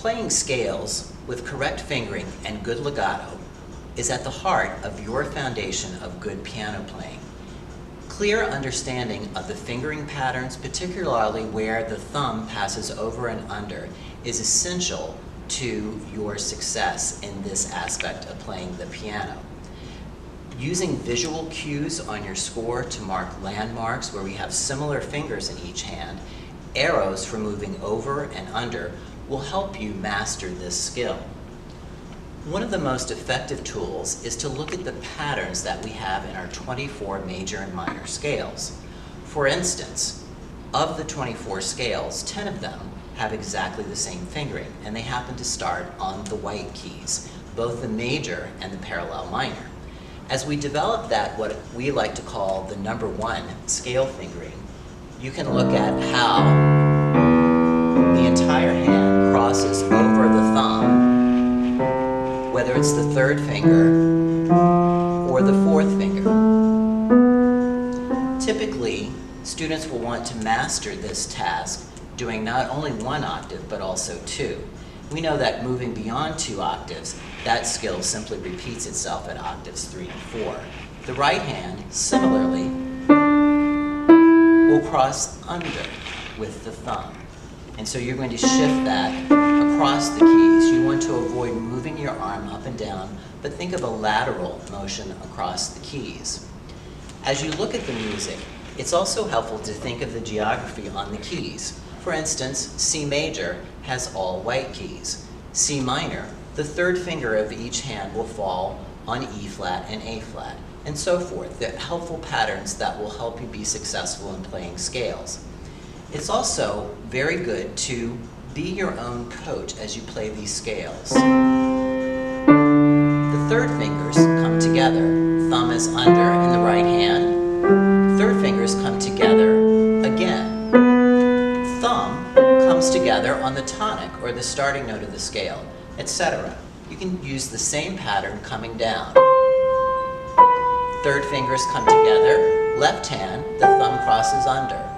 Playing scales with correct fingering and good legato is at the heart of your foundation of good piano playing. Clear understanding of the fingering patterns, particularly where the thumb passes over and under, is essential to your success in this aspect of playing the piano. Using visual cues on your score to mark landmarks where we have similar fingers in each hand, arrows for moving over and under, will help you master this skill. One of the most effective tools is to look at the patterns that we have in our 24 major and minor scales. For instance, of the 24 scales, 10 of them have exactly the same fingering, and they happen to start on the white keys, both the major and the parallel minor. As we develop that, what we like to call the number 1 scale fingering, you can look at how the entire hand crosses over the thumb, whether it's the 3rd finger or the 4th finger. Typically, students will want to master this task doing not only 1 octave, but also 2. We know that moving beyond 2 octaves, that skill simply repeats itself at octaves 3 and 4. The right hand, similarly, will cross under with the thumb. And so you're going to shift that across the keys. You want to avoid moving your arm up and down, but think of a lateral motion across the keys. As you look at the music, it's also helpful to think of the geography on the keys. For instance, C major has all white keys. C minor, the 3rd finger of each hand will fall on E flat and A flat, and so forth. They're helpful patterns that will help you be successful in playing scales. It's also very good to be your own coach as you play these scales. The 3rd fingers come together. Thumb is under in the right hand. 3rd fingers come together again. Thumb comes together on the tonic or the starting note of the scale, etc. You can use the same pattern coming down. 3rd fingers come together. Left hand, the thumb crosses under.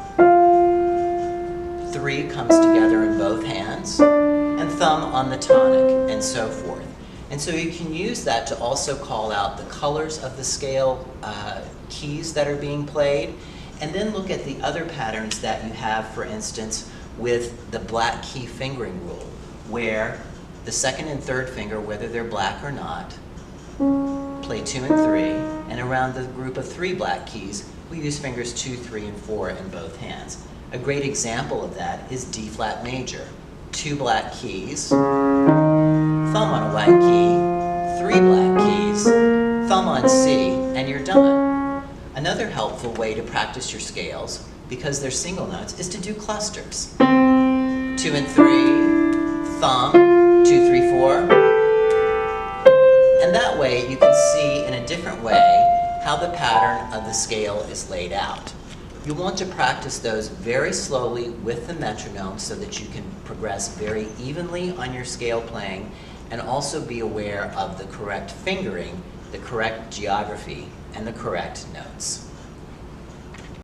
3 comes together in both hands, and thumb on the tonic, and so forth. And so you can use that to also call out the colors of the scale keys that are being played, and then look at the other patterns that you have, for instance, with the black key fingering rule, where the 2nd and 3rd finger, whether they're black or not, play 2 and 3, and around the group of 3 black keys, we use fingers 2, 3, and 4 in both hands. A great example of that is D flat major. 2 black keys, thumb on a white key, 3 black keys, thumb on C, and you're done. Another helpful way to practice your scales, because they're single notes, is to do clusters. 2 and 3, thumb, 2, 3, 4. And that way you can see in a different way how the pattern of the scale is laid out. You'll want to practice those very slowly with the metronome so that you can progress very evenly on your scale playing, and also be aware of the correct fingering, the correct geography, and the correct notes.